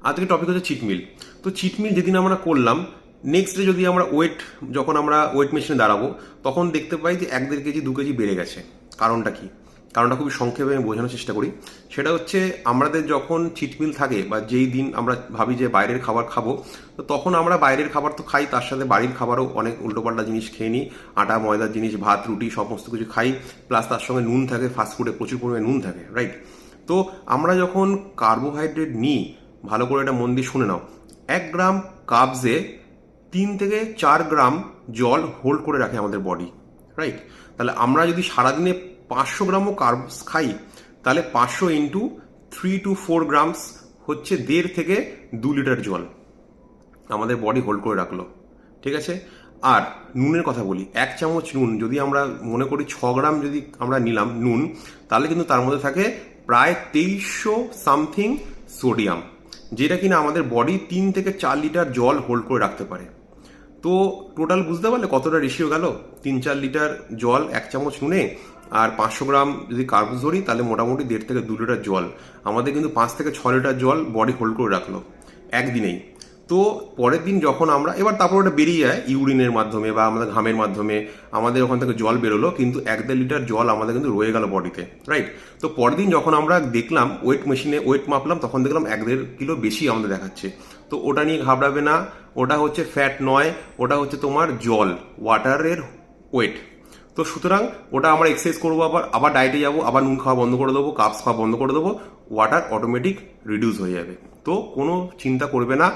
আজকে টপিক হচ্ছে চিট মিল। তো চিট মিল যেদিন আমরা করলাম, নেক্সট ডে যদি আমরা যখন আমরা ওয়েট মেশিনে দাঁড়াবো, তখন দেখতে পাই যে 1-1.5 কেজি 2 কেজি বেড়ে গেছে। কারণটা কি? কারণটা খুবই সংক্ষেপে আমি বোঝানোর চেষ্টা করি। সেটা হচ্ছে আমাদের যখন চিট মিল থাকে বা যেই দিন আমরা ভাবি যে বাইরের খাবার খাবো, তো তখন আমরা বাইরের খাবার তো খাই, তার সাথে বাড়ির খাবারও অনেক উল্টোপাল্টা জিনিস খেয়ে নিই। আটা ময়দার জিনিস, ভাত রুটি সমস্ত কিছু খাই, প্লাস তার সঙ্গে নুন থাকে, ফাস্টফুডে প্রচুর পরিমাণে নুন থাকে, রাইট? তো আমরা যখন কার্বোহাইড্রেট নিই, ভালো করে এটা মন দিয়ে শুনে নাও, 1 গ্রাম কার্বসে 3 থেকে 4 গ্রাম জল হোল্ড করে রাখে আমাদের বডি, রাইট? তাহলে আমরা যদি সারাদিনে 500 গ্রামও কার্বস খাই, তাহলে 500 ইন্টু 3 to 4 গ্রামস হচ্ছে 1.5 থেকে 2 লিটার জল আমাদের বডি হোল্ড করে রাখলো, ঠিক আছে? আর নুনের কথা বলি, 1 চামচ নুন যদি আমরা মনে করি 6 গ্রাম যদি আমরা নিলাম নুন, তাহলে কিন্তু তার মধ্যে থাকে প্রায় 2300 সামথিং সোডিয়াম, যেটা কিনা আমাদের বডি 3 থেকে 4 লিটার জল হোল্ড করে রাখতে পারে। তো টোটাল বুঝতে পারলে কতটা রেশিও গেল? 3-4 লিটার জল 1 চামচ নুনে, আর 500 গ্রাম যদি কার্বস ধরি, তাহলে মোটামুটি 1.5 থেকে 2 লিটার জল আমাদের কিন্তু 5 থেকে 6 লিটার জল বডি হোল্ড করে রাখলো একদিনেই। তো পরের দিন যখন আমরা তারপর ওটা বেরিয়ে যায় ইউরিনের মাধ্যমে বা আমাদের ঘামের মাধ্যমে, আমাদের ওখান থেকে জল বেরোলো, কিন্তু 1-1.5 লিটার জল আমাদের কিন্তু রয়ে গেল বডিতে, রাইট? তো পরের দিন যখন আমরা দেখলাম ওয়েট মেশিনে ওয়েট মাপলাম, তখন দেখলাম 1-1.5 কিলো বেশি আমাদের দেখাচ্ছে। তো ওটা নিয়ে ঘাবড়াবে না, ওটা হচ্ছে ফ্যাট নয়, ওটা হচ্ছে তোমার জল, ওয়াটারের ওয়েট। তো সুতরাং ওটা আমরা এক্সারসাইজ করবো, আবার ডায়েটে যাবো, আবার নুন খাওয়া বন্ধ করে দেবো, কার্বস খাওয়া বন্ধ করে দেবো, ওয়াটার অটোমেটিক রিডিউস হয়ে যাবে। তো কোনো চিন্তা করবে না।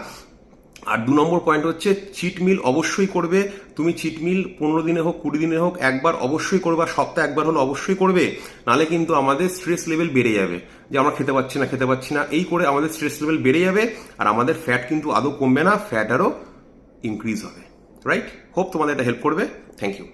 আর 2 নম্বর পয়েন্ট হচ্ছে চিট মিল অবশ্যই করবে। তুমি চিট মিল 15 দিনে হোক 20 দিনে হোক একবার অবশ্যই করবে, আর সপ্তাহে একবার হলো অবশ্যই করবে। নাহলে কিন্তু আমাদের স্ট্রেস লেভেল বেড়ে যাবে, যে আমরা খেতে পাচ্ছি না, এই করে আমাদের স্ট্রেস লেভেল বেড়ে যাবে, আর আমাদের ফ্যাট কিন্তু আদৌ কমবে না, ফ্যাট আরও ইনক্রিজ হবে, রাইট? হোপ তোমাদের এটা হেল্প করবে। Thank you.